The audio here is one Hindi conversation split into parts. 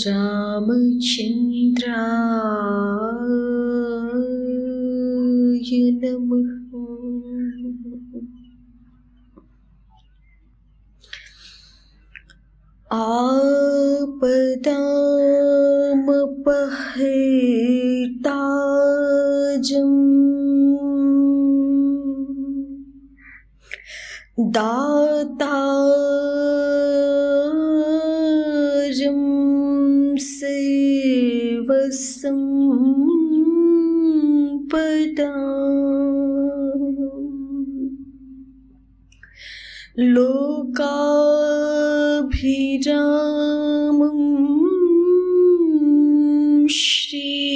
रामचन्द्राय नमः। आपदामपहर्ताजम् दातारं सर्वसम्पदाम् लोकाभिरामं श्रीरामम्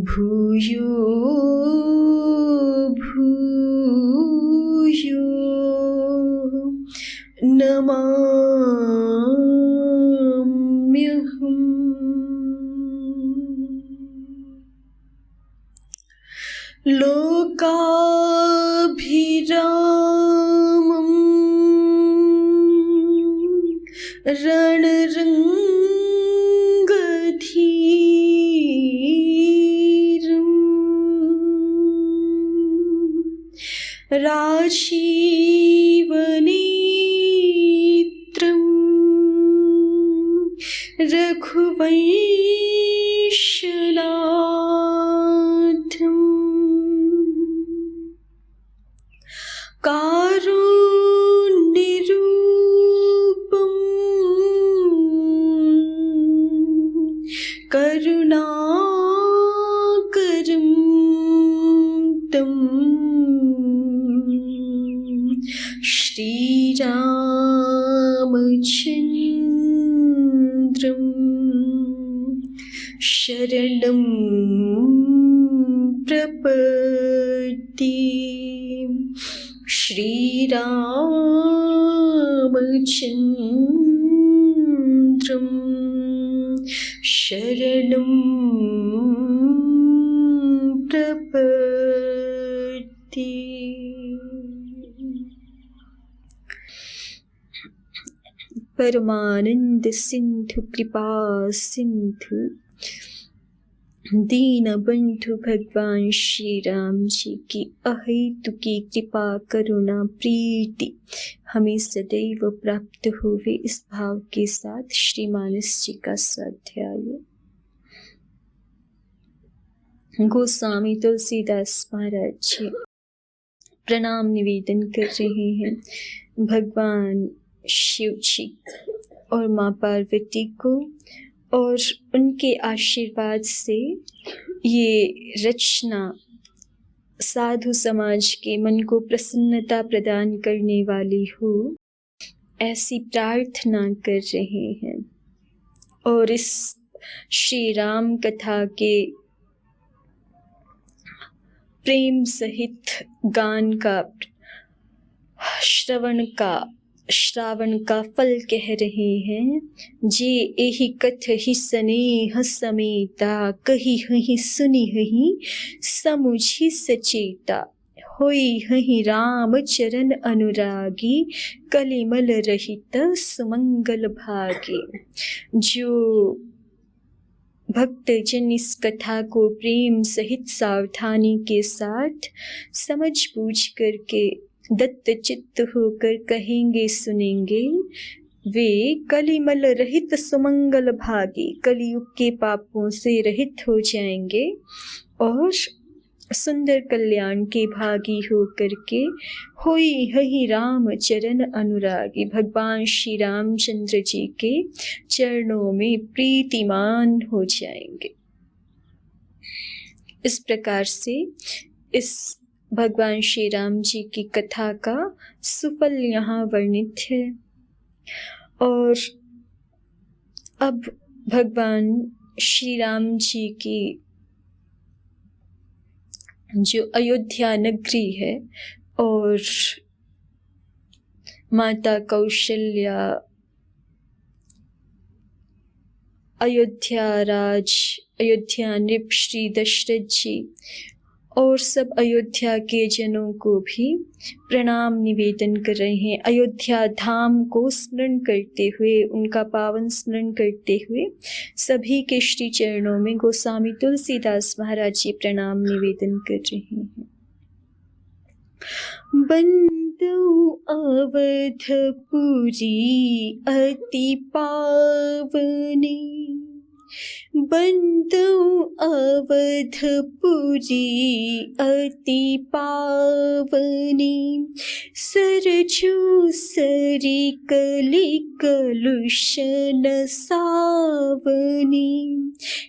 भूयो भूयो नमाम्यहम्। लोकाभिरामं रणरङ्गधीरम् राजीवनेत्रं रघुवंशनाथम् कारुण्यरूपं करुणाकरं तं श्रीरामचन्द्रं शरणं प्रपद्ये। श्रीरामचन्द्रं शरणं प्रपद्ये। परमानंद सिंधु कृपा सिंधु दीनबंधु भगवान श्री राम जी की अहेतुकी कृपा करुणा प्रीति हमें सदैव प्राप्त होवे, इस भाव के साथ श्री मानस जी का स्वाध्याय गोस्वामी तुलसीदास महाराज जी प्रणाम निवेदन कर रहे हैं भगवान शिव जी और माँ पार्वती को, और उनके आशीर्वाद से ये रचना साधु समाज के मन को प्रसन्नता प्रदान करने वाली हो, ऐसी प्रार्थना कर रहे हैं। और इस श्री राम कथा के प्रेम सहित गान का श्रावण का फल कह रहे हैं। जे एहि कथ ही स्नेह समेता, कही हहि सुनि हहि समुझि सचेता। होई हहि राम चरण अनुरागी, कलिमल रहित सुमंगल भागे। जो भक्तजन इस कथा को प्रेम सहित सावधानी के साथ समझ बूझ करके दत्त चित्त होकर कहेंगे सुनेंगे, वे कलिमल रहित सुमंगल भागी, कलियुग के पापों से रहित हो जाएंगे और सुंदर कल्याण के भागी हो करके होई हहि राम चरण अनुरागी, भगवान श्री रामचंद्र जी के चरणों में प्रीतिमान हो जाएंगे। इस प्रकार से इस भगवान श्री राम जी की कथा का सुफल यहाँ वर्णित है। और अब भगवान श्री राम जी की जो अयोध्या नगरी है और माता कौशल्या, अयोध्या नृप श्री दशरथ जी और सब अयोध्या के जनों को भी प्रणाम निवेदन कर रहे हैं। अयोध्या धाम को स्मरण करते हुए, उनका पावन स्मरण करते हुए सभी के श्री चरणों में गोस्वामी तुलसीदास महाराज जी प्रणाम निवेदन कर रहे हैं। बंदौ अवधपुरी अति पावनी, बंदौ अवधपुरी अति पावनी, सरजू सरी कली कलुष नसावनी,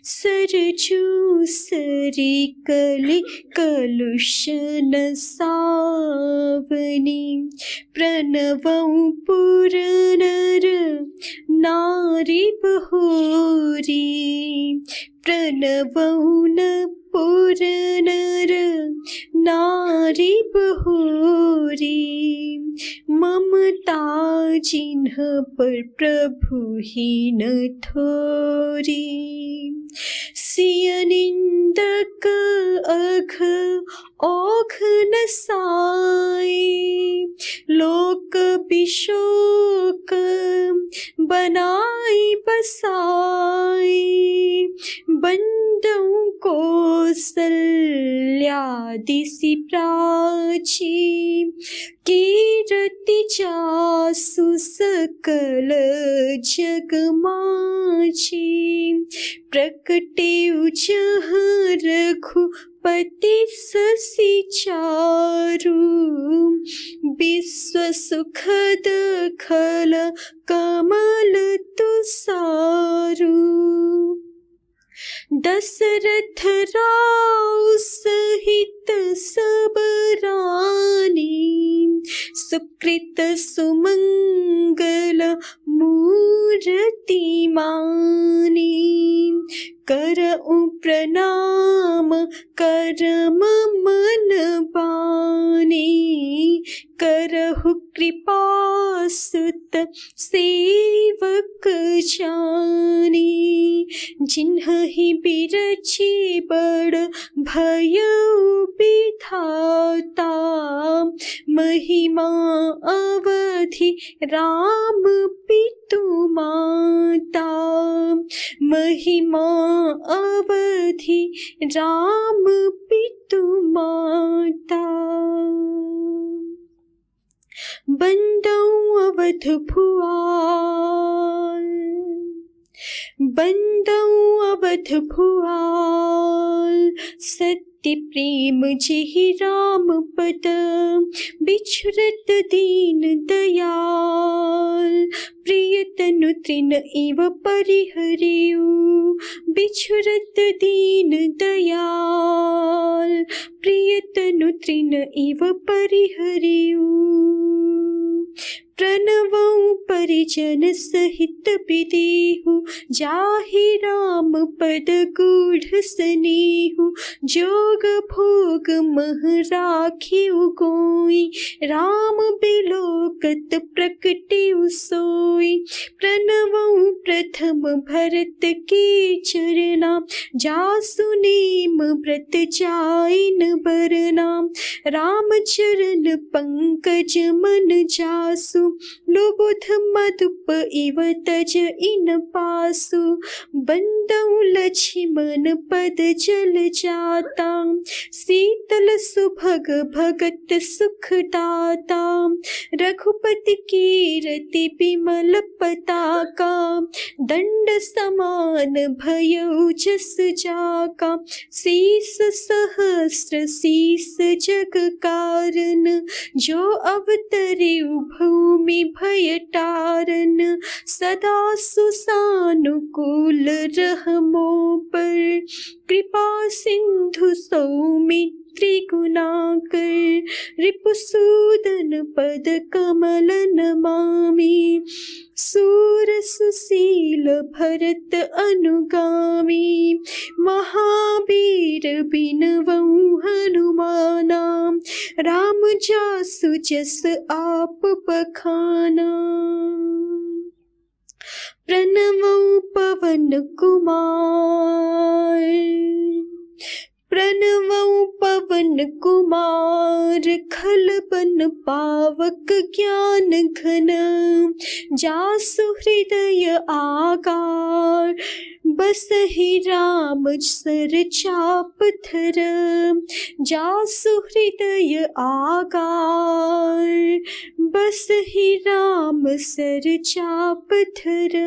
सरजू सरी कली कलुष नसावनी, प्रणवं पुर नर नारी बहोरी, प्रणवं पुर नर नारी बहोरी, ममता जिन्ह पर प्रभु ही न थोरी, सिय निंदक अघ औघ न साई, लोक बिशोक बनाई बसाई, बंदौ कौसल्यादिसि प्राची, कीरति जासु सकल जग माची, प्रकटे उजह रघुपति ससी चारु, विश्व सुखद खल कमल तुसारु, दशरथ राव सहित सब रानी, सुकृत सुमंगल मूर्ति मानी, करऊं प्रणाम करम मन बानी, करहु कृपा सुत सेवक जानी, जिन्हि बिरची बड़ भयउ विधाता, महिमा अवधि राम पितु माता, महिमा अवधि राम पितु माता, बंदौ अवध भुआल, बंदौ अवध भुआल, सत्य प्रेम जेहि राम पद, बिछुरत दीन दयाल, प्रिय तनु तृण इव परिहरियु, बिछुरत दीन दयाल, प्रिय तनु तृण इव परिहरियु, प्रणवं परिजन सहित विदेहु, जाहि राम पद गूढ़ सनेहु, जोग भोग मह राखिउ गोई, राम बिलोकत प्रकटिउ सोई, प्रणवं प्रथम भरत के चरना, जासु नेम व्रत जाइन बरना, राम चरण पंकज मन जासु, लुबुध मधुप इव तज इन पासु, बंदौ लक्ष्मण पद जल जाता, शीतल सुभग भगत सुखदाता, रघुपति कीरति बिमल पताका, दंड समान भयउ जस जाका, शीस सहस्र शीस जग कारण, जो अवतरिउ भूमि भय टारन, सदा सुसानुकूल रहमो पर, कृपा सिंधु सौमित्री गुणाकर, रिपुसूदन पद कमल नमामि, सूर सुशील भरत अनुगामी, महावीर बिनवऊँ हनुमाना, राम जासु जस आप बखाना, प्रणवं पवन कुमार, प्रणवौ पवन कुमार खलबन पावक ज्ञान घन, जासु हृदय आकार बसहि राम सर चाप धर। जासु हृदय आकार बसहि राम सर चाप धर।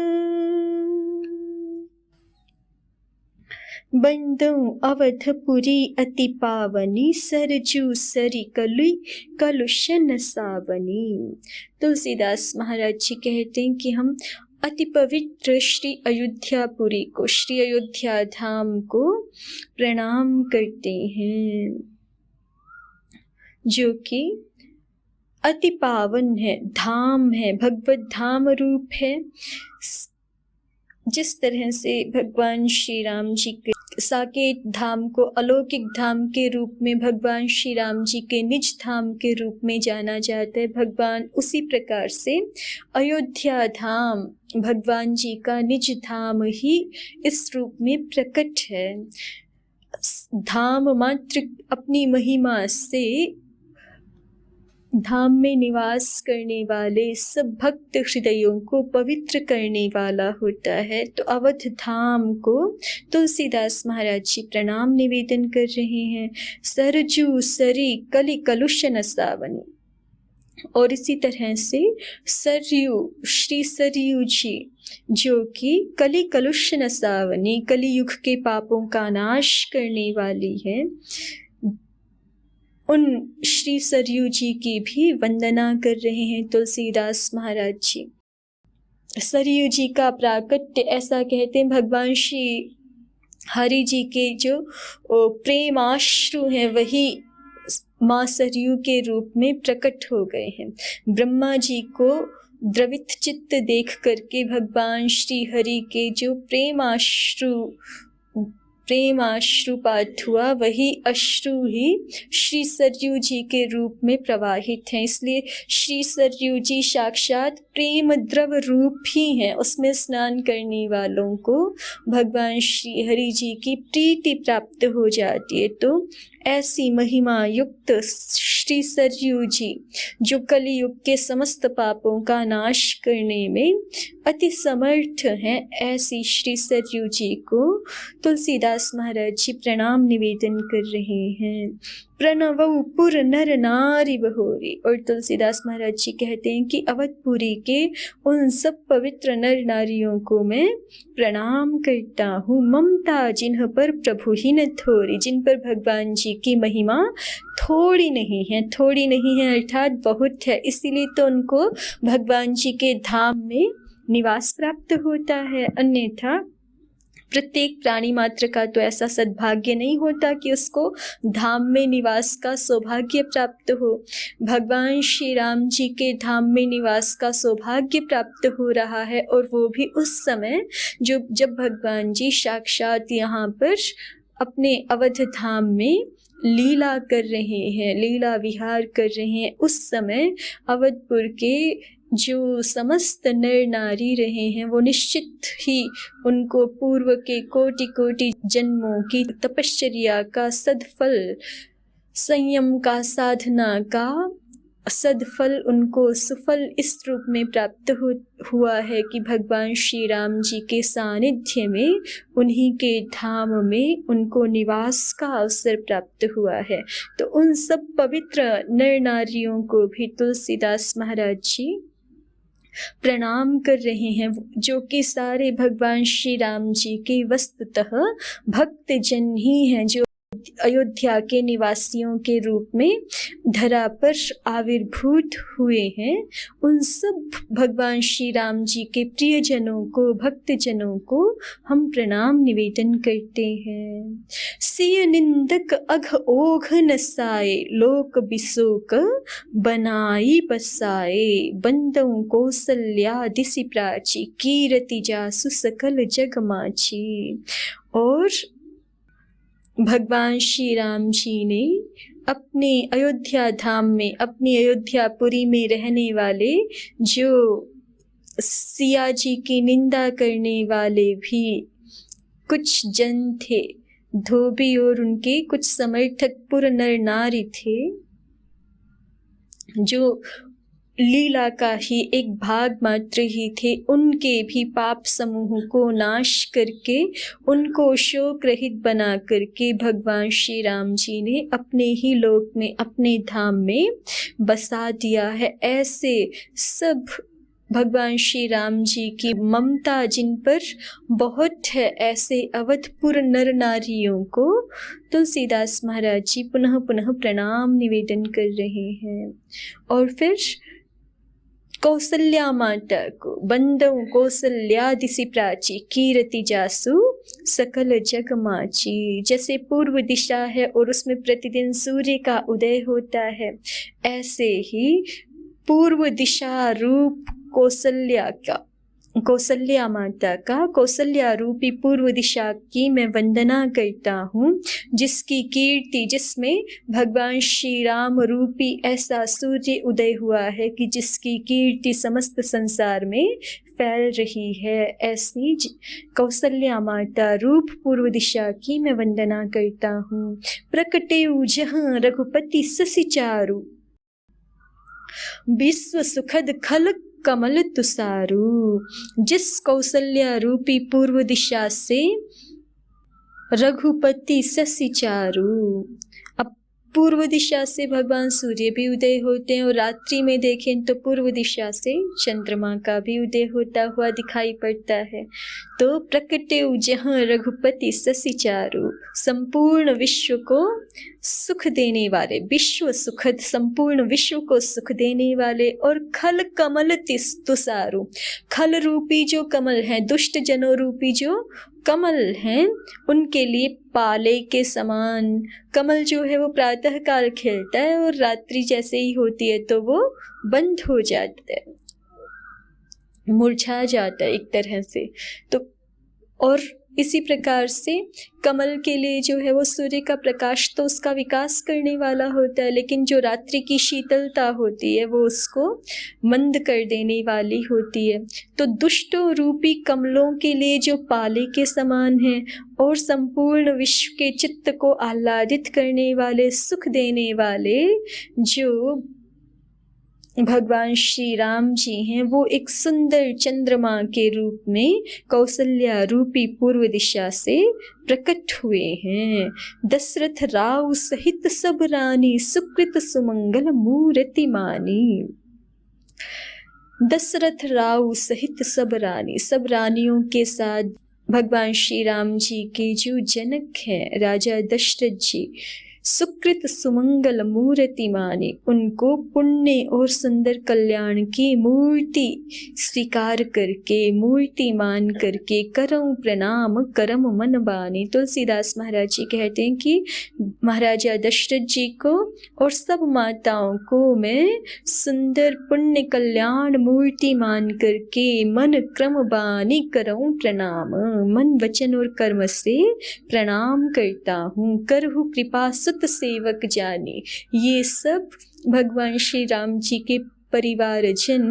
बंदौ अवधपुरी अति पावनी, सरजू सरी कलुष न सावनी। तुलसीदास महाराज जी कहते हैं कि हम अति पवित्र श्री अयोध्यापुरी को, श्री अयोध्या धाम को प्रणाम करते हैं, जो कि अति पावन है, धाम है, भगवत धाम रूप है। जिस तरह से भगवान श्री राम जी के साकेत धाम को अलौकिक धाम के रूप में, भगवान श्री राम जी के निज धाम के रूप में जाना जाता है, भगवान उसी प्रकार से अयोध्या धाम भगवान जी का निज धाम ही इस रूप में प्रकट है। धाम मात्र अपनी महिमा से धाम में निवास करने वाले सब भक्त हृदयों को पवित्र करने वाला होता है। तो अवध धाम को तुलसीदास महाराज जी प्रणाम निवेदन कर रहे हैं। सरजू सरी कलि कलुष न सावनी। और इसी तरह से सरयू, श्री सरयू जी जो कि कलि कलुष न सावनी, कलियुग के पापों का नाश करने वाली है, उन श्री सरयू जी की भी वंदना कर रहे हैं तुलसीदास महाराज जी। सरयू जी का प्राकट्य ऐसा कहते हैं, भगवान श्री हरि जी के जो प्रेमाश्रु हैं वही माँ सरयू के रूप में प्रकट हो गए हैं। ब्रह्मा जी को द्रवित चित्त देख करके भगवान श्री हरि के जो प्रेमाश्रुपात हुआ, वही अश्रु ही श्री सरयू जी के रूप में प्रवाहित हैं। इसलिए श्री सरयू जी साक्षात प्रेम द्रव रूप ही हैं। उसमें स्नान करने वालों को भगवान श्री हरि जी की प्रीति प्राप्त हो जाती है। तो ऐसी महिमा युक्त श्री सरयू जी जो कलियुग के समस्त पापों का नाश करने में अति समर्थ हैं, ऐसी श्री सरयू जी को तुलसीदास महाराज जी प्रणाम निवेदन कर रहे हैं। प्रणवौ पुर नर नारी बहोरी। और तुलसीदास महाराज जी कहते हैं कि अवधपुरी के उन सब पवित्र नर नारियों को मैं प्रणाम करता हूँ। ममता जिन्ह पर प्रभु ही न थोरी, जिन पर भगवान जी की महिमा थोड़ी नहीं है अर्थात बहुत है। इसीलिए तो उनको भगवान जी के धाम में निवास प्राप्त होता है। अन्यथा प्रत्येक प्राणी मात्र का तो ऐसा सद्भाग्य नहीं होता कि उसको धाम में निवास का सौभाग्य प्राप्त हो। भगवान श्री राम जी के धाम में निवास का सौभाग्य प्राप्त हो रहा है, और वो भी उस समय जब भगवान जी साक्षात यहाँ पर अपने अवध धाम में लीला कर रहे हैं, लीला विहार कर रहे हैं। उस समय अवधपुर के जो समस्त नर नारी रहे हैं वो निश्चित ही उनको पूर्व के कोटि कोटि जन्मों की तपश्चर्या का सदफल, संयम का, साधना का सदफल उनको सुफल इस रूप में प्राप्त हुआ है कि भगवान श्री राम जी के सानिध्य में, उन्हीं के धाम में उनको निवास का अवसर प्राप्त हुआ है। तो उन सब पवित्र नर नारियों को भी तुलसीदास महाराज जी प्रणाम कर रहे हैं, जो कि सारे भगवान श्री राम जी के वस्तुतः भक्त जन ही हैं, जो अयोध्या के निवासियों के रूप में धरा पर आविर्भूत हुए हैं। उन सब भगवान श्री राम जी के प्रियजनों को, भक्त जनों को हम प्रणाम निवेदन करते हैं। सिय निंदक अघ ओघ नसाए, लोक बिसोक बनाई बसाए, बंदों कौसल्या दिसि प्राची, कीरति जासु सकल जग माची। और भगवान श्री राम जी ने अपने अयोध्या धाम में, अपनी अयोध्यापुरी में रहने वाले जो सिया जी की निंदा करने वाले भी कुछ जन थे, धोबी और उनके कुछ समर्थक पुर नर नारी थे जो लीला का ही एक भाग मात्र ही थे। उनके भी पाप समूह को नाश करके उनको शोक रहित बना करके भगवान श्री राम जी ने अपने ही लोक में, अपने धाम में बसा दिया है। ऐसे सब भगवान श्री राम जी की ममता जिन पर बहुत है, ऐसे अवधपुर नर नारियों को तुलसीदास महाराज जी पुनः पुनः प्रणाम निवेदन कर रहे हैं। और फिर कौसल्या माता को बंदों कौसल्यादिसि प्राची कीरति जासु सकल जग माची। जैसे पूर्व दिशा है और उसमें प्रतिदिन सूर्य का उदय होता है, ऐसे ही पूर्व दिशा रूप कौसल्या माता का, कौसल्या रूपी पूर्व दिशा की मैं वंदना करता हूँ, जिसकी कीर्ति, जिसमें भगवान श्री राम रूपी ऐसा सूर्य उदय हुआ है कि जिसकी कीर्ति समस्त संसार में फैल रही है। ऐसी कौसल्या माता रूप पूर्व दिशा की मैं वंदना करता हूँ। प्रकटे जहाँ रघुपति ससि चारु विश्व सुखद खल कमल तुसारू। जिस कौसल्या रूपी पूर्व दिशा से रघुपति ससि चारु, अब पूर्व दिशा से भगवान सूर्य भी उदय होते हैं और रात्रि में देखें तो पूर्व दिशा से चंद्रमा का भी उदय होता हुआ दिखाई पड़ता है। तो प्रकटे जहाँ रघुपति ससि चारु, संपूर्ण विश्व को सुख देने वाले, विश्व सुखद, संपूर्ण विश्व को सुख देने वाले, और खल कमल तुसारु, खल रूपी जो कमल है, दुष्ट जनों रूपी जो कमल हैं, उनके लिए पाले के समान। कमल जो है वो प्रातः काल खिलता है और रात्रि जैसे ही होती है तो वो बंद हो जाता है, मुरझा जाता है एक तरह से। तो और इसी प्रकार से कमल के लिए जो है वो सूर्य का प्रकाश तो उसका विकास करने वाला होता है, लेकिन जो रात्रि की शीतलता होती है वो उसको मंद कर देने वाली होती है। तो दुष्टों रूपी कमलों के लिए जो पाले के समान है और संपूर्ण विश्व के चित्त को आह्लादित करने वाले, सुख देने वाले जो भगवान श्री राम जी हैं, वो एक सुंदर चंद्रमा के रूप में कौसल्या रूपी पूर्व दिशा से प्रकट हुए हैं। दशरथ राव सहित सब रानी सुकृत सुमंगल मूर्ति मानी। दशरथ राव सहित सब रानी, सब रानियों के साथ भगवान श्री राम जी के जो जनक हैं राजा दशरथ जी, सुकृत सुमंगल मूर्ति माने, उनको पुण्य और सुंदर कल्याण की मूर्ति स्वीकार करके, मूर्ति मान करके करऊं प्रणाम करम मन बानी। तुलसीदास महाराज जी कहते हैं कि महाराजा दशरथ जी को और सब माताओं को मैं सुंदर पुण्य कल्याण मूर्ति मान करके मन क्रम बानी करऊं प्रणाम, मन वचन और कर्म से प्रणाम करता हूँ। करहु कृपा सुत सेवक जाने, ये सब भगवान श्री राम जी के परिवारजन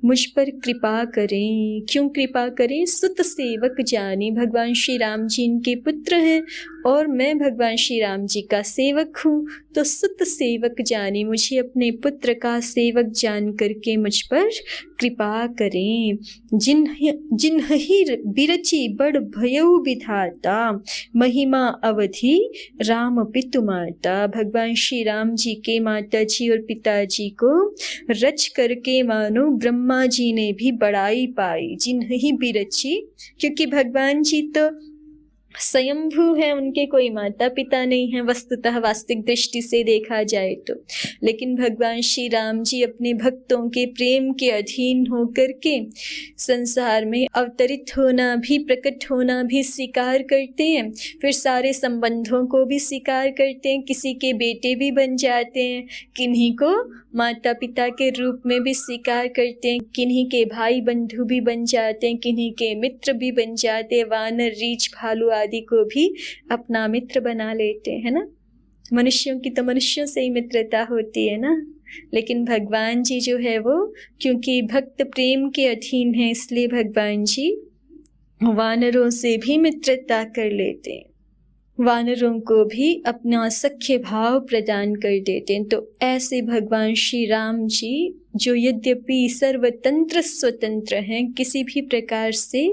मुझ पर कृपा करें। क्यों कृपा करें? सुत सेवक जाने, भगवान श्री राम जी इनके पुत्र हैं और मैं भगवान श्री राम जी का सेवक हूँ, तो सुत सेवक जाने, मुझे अपने पुत्र का सेवक जान करके मुझ पर कृपा करें। जिन्हि बिरची बड़ भयउ विधाता, महिमा अवधि राम पितु माता। भगवान श्री राम जी के माता जी और पिताजी को रच करके मानो ब्रह्मा जी ने भी बड़ाई पाई। जिन्हि बिरची, क्योंकि भगवान जी तो स्वयंभू है, उनके कोई माता पिता नहीं है वस्तुतः वास्तविक दृष्टि से देखा जाए तो, लेकिन भगवान श्री राम जी अपने भक्तों के प्रेम के अधीन होकर के संसार में अवतरित होना भी, प्रकट होना भी स्वीकार करते हैं, फिर सारे संबंधों को भी स्वीकार करते हैं, किसी के बेटे भी बन जाते हैं, किन्हीं को माता पिता के रूप में भी स्वीकार करते हैं, किन्हीं के भाई बंधु भी बन जाते हैं, किन्हीं के मित्र भी बन जाते हैं, वानर रीछ भालू आदि को भी अपना मित्र बना लेते हैं ना। मनुष्यों की तो मनुष्यों से ही मित्रता होती है ना, लेकिन भगवान जी जो है वो क्योंकि भक्त प्रेम के अधीन है, इसलिए भगवान जी वानरों से भी मित्रता कर लेते हैं। वानरों को भी अपना सख्य भाव प्रदान कर देते हैं। तो ऐसे भगवान श्री राम जी जो यद्यपि सर्वतंत्र स्वतंत्र हैं, किसी भी प्रकार से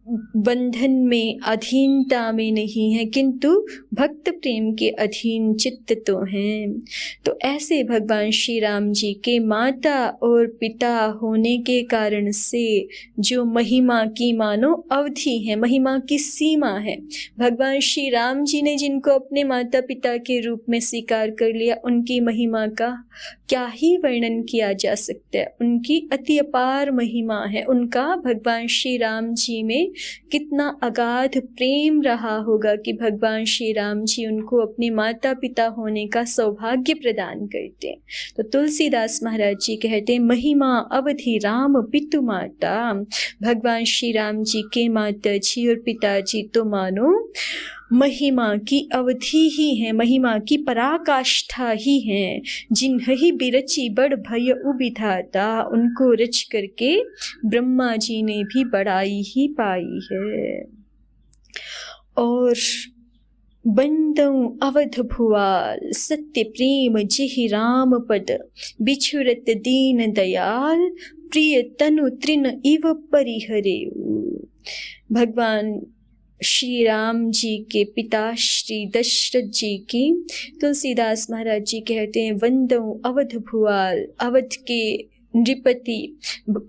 बंधन में, अधीनता में नहीं है, किंतु भक्त प्रेम के अधीन चित्त तो हैं। तो ऐसे भगवान श्री राम जी के माता और पिता होने के कारण से जो महिमा की मानो अवधि है, महिमा की सीमा है, भगवान श्री राम जी ने जिनको अपने माता पिता के रूप में स्वीकार कर लिया, उनकी महिमा का क्या ही वर्णन किया जा सकता है। उनकी अति अपार महिमा है। उनका भगवान श्री राम जी में कितना अगाध प्रेम रहा होगा कि भगवान श्री राम जी उनको अपने माता पिता होने का सौभाग्य प्रदान करते हैं। तो तुलसीदास महाराज जी कहते हैं, महिमा अवधि राम पितु माता। भगवान श्री राम जी के माता जी और पिताजी तो मानो महिमा की अवधि ही है, महिमा की पराकाष्ठा ही है। जिन्हि बिरची बड़ भय उबिधाता, उनको रच करके ब्रह्मा जी ने भी बड़ाई ही पाई है। और बंदऊ अवध भुआल, सत्य प्रेम जिहि राम पद, बिछुरत दीन दयाल, प्रिय तनु तृण इव परिहरेउ। भगवान श्री राम जी के पिता श्री दशरथ जी की तुलसीदास महाराज जी कहते हैं, वंदऊ अवध भुआल, अवध के नृपति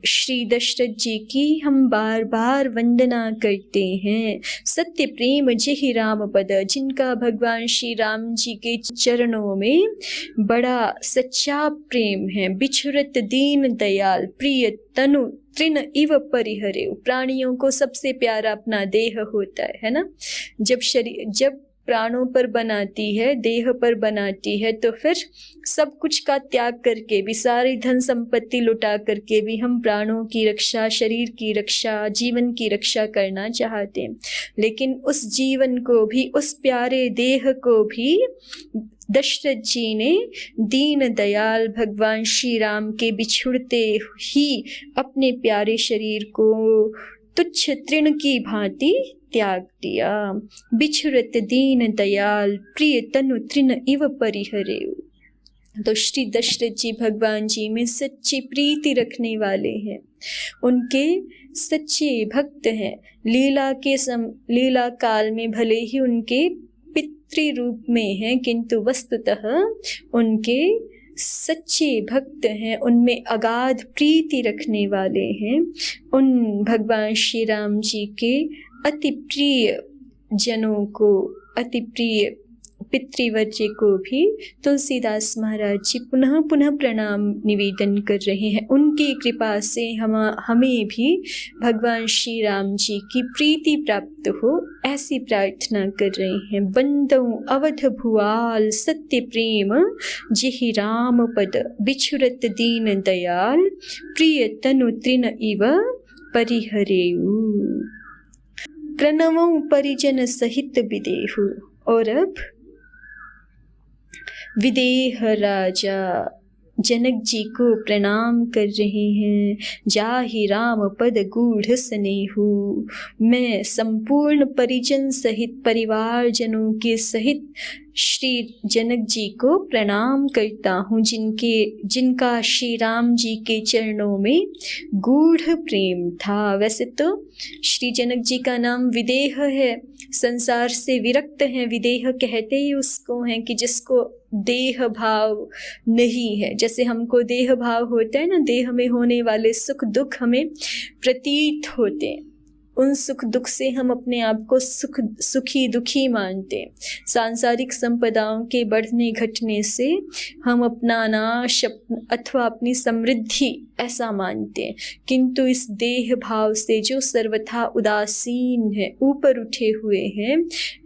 श्री दशरथ जी की हम बार बार वंदना करते हैं। सत्य प्रेम जिहि राम पद, जिनका भगवान श्री राम जी के चरणों में बड़ा सच्चा प्रेम है। बिछुरत दीन दयाल, प्रिय तनु तृण इव परिहरे। प्राणियों को सबसे प्यारा अपना देह होता है ना। जब प्राणों पर बनाती है, देह पर बनाती है, तो फिर सब कुछ का त्याग करके भी, सारी धन संपत्ति लुटा करके भी हम प्राणों की रक्षा, शरीर की रक्षा, जीवन की रक्षा करना चाहते हैं। लेकिन उस जीवन को भी, उस प्यारे देह को भी दशरथ जी ने दीन दयाल भगवान श्री राम के बिछुड़ते ही अपने प्यारे शरीर को तुच्छ तृण की भांति त्याग दिया। बिछुरत दीन दयाल, प्रिय तनु तृण इव परिहरेउ। तो श्री दशरथ जी भगवान जी में सच्ची प्रीति रखने वाले हैं, उनके सच्चे भक्त हैं। लीला काल में भले ही उनके पितृ रूप में हैं, किंतु वस्तुतः उनके सच्चे भक्त हैं, उनमें अगाध प्रीति रखने वाले हैं। उन भगवान श्री राम जी के अति प्रिय जनों को, अति प्रिय पितृवर्य को भी तुलसीदास महाराज जी पुनः पुनः प्रणाम निवेदन कर रहे हैं। उनकी कृपा से हमें भी भगवान श्री राम जी की प्रीति प्राप्त हो, ऐसी प्रार्थना कर रहे हैं। बंदऊ अवध भुआल, सत्य प्रेम जिहि राम पद, बिछुरत दीन दयाल, प्रिय तनु तृण इव परिहरेउ। प्रणवों परिजन सहित विदेहु। और अब विदेह राजा जनक जी को प्रणाम कर रहे हैं। जाहि राम पद गूढ़ स्नेहु। मैं संपूर्ण परिजन सहित, परिवार जनों के सहित श्री जनक जी को प्रणाम करता हूँ, जिनका श्री राम जी के चरणों में गूढ़ प्रेम था। वैसे तो श्री जनक जी का नाम विदेह है, संसार से विरक्त हैं। विदेह कहते ही उसको हैं कि जिसको देह भाव नहीं है। जैसे हमको देह भाव होता है ना, देह में होने वाले सुख दुख हमें प्रतीत होते हैं, उन सुख दुख से हम अपने आप को सुखी दुखी मानते हैं। सांसारिक संपदाओं के बढ़ने घटने से हम अपना नाश अथवा अपनी समृद्धि ऐसा मानते हैं, किंतु इस देह भाव से जो सर्वथा उदासीन है, ऊपर उठे हुए हैं,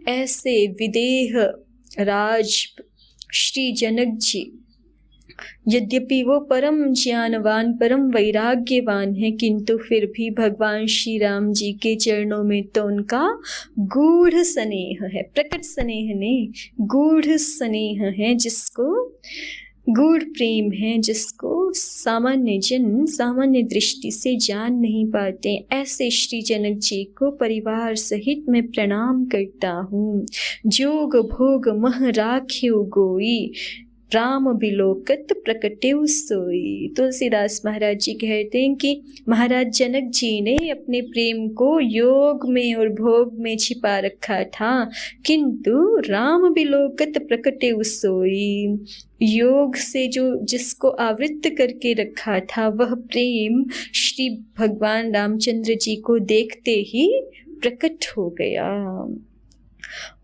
ऐसे विदेह राज श्री जनक जी, यद्यपि वो परम ज्ञानवान, परम वैराग्यवान है, किंतु फिर भी भगवान श्री राम जी के चरणों में तो उनका गूढ़ स्नेह है। प्रकट स्नेह नहीं, गूढ़ स्नेह है, जिसको गूढ़ प्रेम है, जिसको सामान्य जन सामान्य दृष्टि से जान नहीं पाते। ऐसे श्री जनक जी को परिवार सहित मैं प्रणाम करता हूँ। जोग भोग मह राख्यो गोई, राम बिलोकत प्रकटेउ सोई। तुलसीदास महाराज जी कहते हैं कि महाराज जनक जी ने अपने प्रेम को योग में और भोग में छिपा रखा था, किंतु राम बिलोकत प्रकटेउ सोई, योग से जो जिसको आवृत्त करके रखा था वह प्रेम श्री भगवान रामचंद्र जी को देखते ही प्रकट हो गया।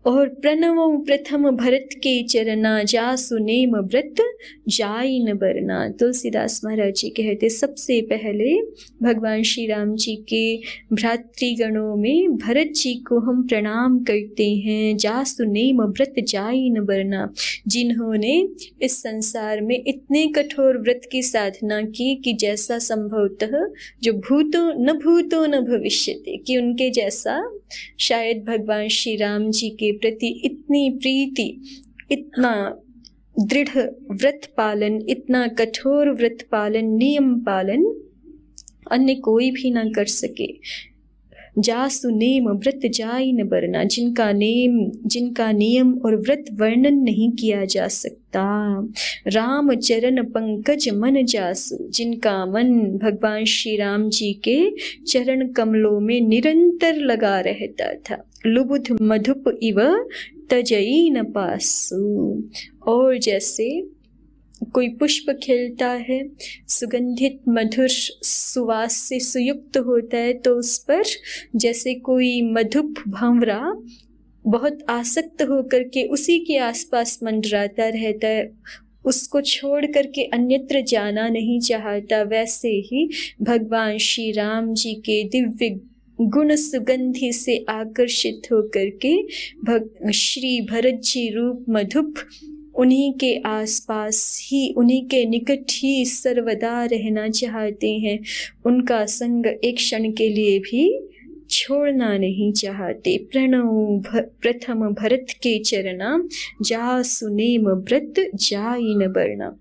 और प्रणवो प्रथम भरत के चरना, जासु नेम व्रत जाई न बरना। तुलसीदास महाराज जी कहते सबसे पहले भगवान श्री राम जी के भ्रातृगणों में भरत जी को हम प्रणाम करते हैं। जासु नेम व्रत जाई न बरना, जिन्होंने इस संसार में इतने कठोर व्रत की साधना की कि जैसा संभवतः जो भूतो न भविष्यते, कि उनके जैसा शायद भगवान श्री राम जी के प्रति इतनी प्रीति, इतना दृढ़ व्रत पालन, इतना कठोर व्रत पालन, नियम पालन अन्य कोई भी ना कर सके। जासु नेम व्रत जाई न बरना, जिनका नियम और व्रत वर्णन नहीं किया जा सकता। राम चरण पंकज मन जासु, जिनका मन भगवान श्री राम जी के चरण कमलों में निरंतर लगा रहता था। लुबुध मधुप इव तजई न पासु, और जैसे कोई पुष्प खिलता है, सुगंधित मधुर सुवास से सुयुक्त होता है, तो उस पर जैसे कोई मधुप भंवरा बहुत आसक्त होकर के उसी के आसपास मंडराता रहता है, उसको छोड़ करके अन्यत्र जाना नहीं चाहता, वैसे ही भगवान श्री राम जी के दिव्य गुण सुगंधि से आकर्षित होकर के श्री भरत जी रूप मधुप उन्हीं के आसपास ही, उन्हीं के निकट ही सर्वदा रहना चाहते हैं। उनका संग एक क्षण के लिए भी छोड़ना नहीं चाहते। प्रणव प्रथम भरत के चरना, जासु नेम व्रत जाई न बरना।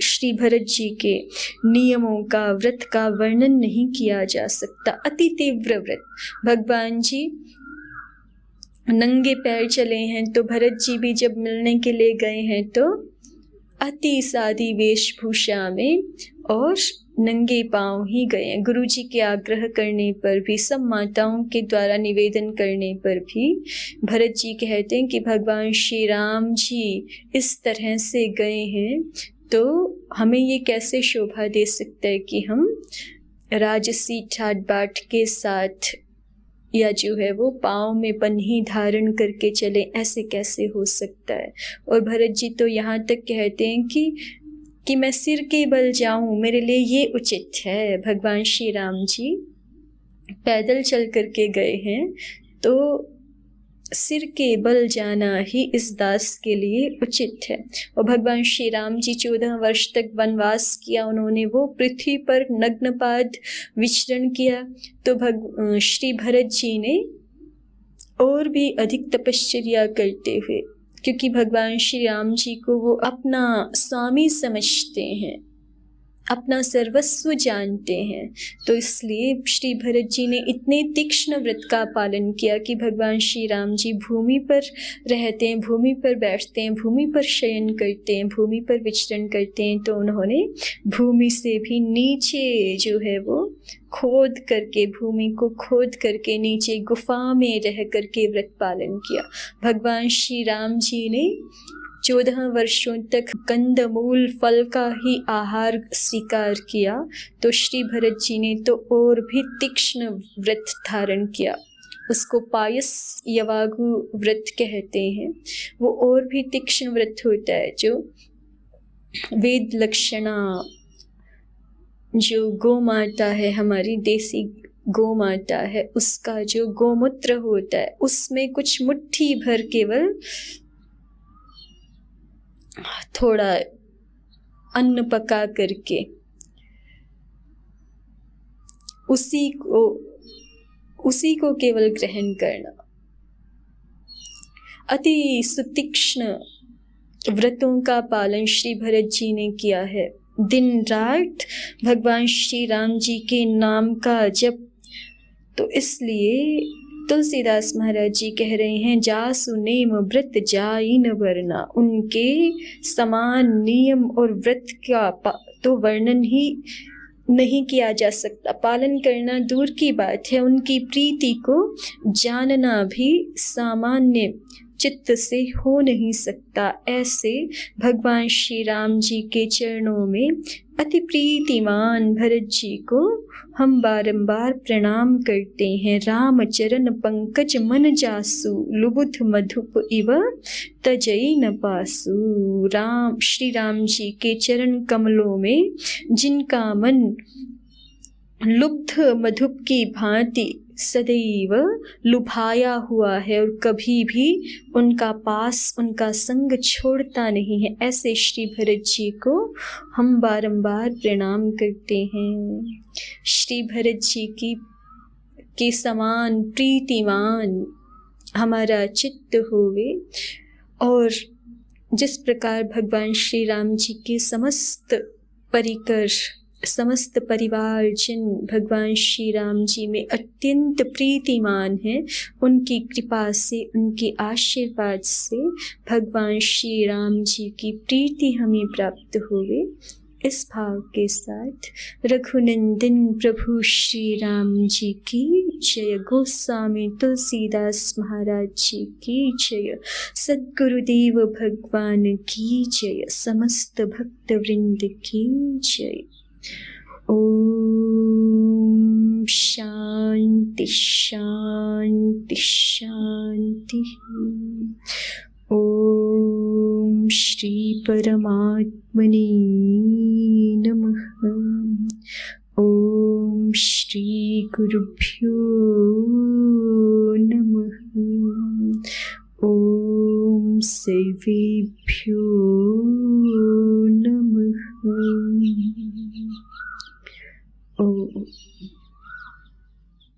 श्री भरत जी के नियमों का, व्रत का वर्णन नहीं किया जा सकता। अति तीव्र व्रत, भगवान जी नंगे पैर चले हैं, तो भरत जी भी जब मिलने के लिए गए हैं तो अति सादी वेशभूषा में और नंगे पांव ही गए। गुरु जी के आग्रह करने पर भी, सब माताओं के द्वारा निवेदन करने पर भी भरत जी कहते हैं कि भगवान श्री राम जी इस तरह से गए हैं तो हमें ये कैसे शोभा दे सकता है कि हम राजसी ठाट बाट के साथ या जो है वो पाँव में पन्ही धारण करके चले, ऐसे कैसे हो सकता है। और भरत जी तो यहाँ तक कहते हैं कि मैं सिर के बल जाऊं, मेरे लिए ये उचित है। भगवान श्री राम जी पैदल चल करके गए हैं तो सिर के बल जाना ही इस दास के लिए उचित है। और भगवान श्री राम जी 14 वर्ष तक वनवास किया उन्होंने, वो पृथ्वी पर नग्नपाद विचरण किया, तो श्री भरत जी ने और भी अधिक तपश्चर्या करते हुए, क्योंकि भगवान श्री राम जी को वो अपना स्वामी समझते हैं, अपना सर्वस्व जानते हैं, तो इसलिए श्री भरत जी ने इतने तीक्ष्ण व्रत का पालन किया कि भगवान श्री राम जी भूमि पर रहते हैं, भूमि पर बैठते हैं, भूमि पर शयन करते हैं, भूमि पर विचरण करते हैं, तो उन्होंने भूमि से भी नीचे जो है वो खोद करके, भूमि को खोद करके नीचे गुफा में रह करके व्रत पालन किया। भगवान श्री राम जी ने 14 वर्षों तक कंदमूल फल का ही आहार स्वीकार किया, तो श्री भरत जी ने तो और भी तीक्ष्ण व्रत धारण किया, उसको पायस यवागु व्रत कहते हैं। वो और भी तीक्ष्ण व्रत होता है, जो वेद लक्षणा, जो गौ माता है, हमारी देसी गौ माता है, उसका जो गोमूत्र होता है उसमें कुछ मुट्ठी भर केवल थोड़ा अन्न पका करके उसी को केवल ग्रहण करना। अति सुतीक्ष्ण व्रतों का पालन श्री भरत जी ने किया है। दिन रात भगवान श्री राम जी के नाम का जप। तो इसलिए तुलसीदास महाराज जी कह रहे हैं, जासु नेम व्रत जाई न वरना। उनके समान नियम और व्रत का तो वर्णन ही नहीं किया जा सकता, पालन करना दूर की बात है, उनकी प्रीति को जानना भी सामान्य चित्त से हो नहीं सकता। ऐसे भगवान श्री राम जी के चरणों में अति प्रीतिमान भरत जी को हम बारंबार प्रणाम करते हैं। राम चरण पंकज मन जासु, लुबुध मधुप इव तजई न पासु। राम श्री राम जी के चरण कमलों में जिनका मन लुब्ध मधुप की भांति सदैव लुभाया हुआ है और कभी भी उनका पास, उनका संग छोड़ता नहीं है, ऐसे श्री भरत जी को हम बारंबार प्रणाम करते हैं। श्री भरत जी के समान प्रीतिमान हमारा चित्त होवे और जिस प्रकार भगवान श्री राम जी के समस्त परिकर, समस्त परिवार जिन भगवान श्री राम जी में अत्यंत प्रीतिमान हैं, उनकी कृपा से, उनके आशीर्वाद से भगवान श्री राम जी की प्रीति हमें प्राप्त होवे। इस भाव के साथ रघुनंदन प्रभु श्री राम जी की जय, गोस्वामी तुलसीदास महाराज जी की जय, सद्गुरुदेव भगवान की जय, समस्त भक्त वृंद की जय। ओम शांति शांति शांति। ओम श्री परमात्मने नमः। ओम श्री गुरुभ्यो नमः। ओम सर्वेभ्यो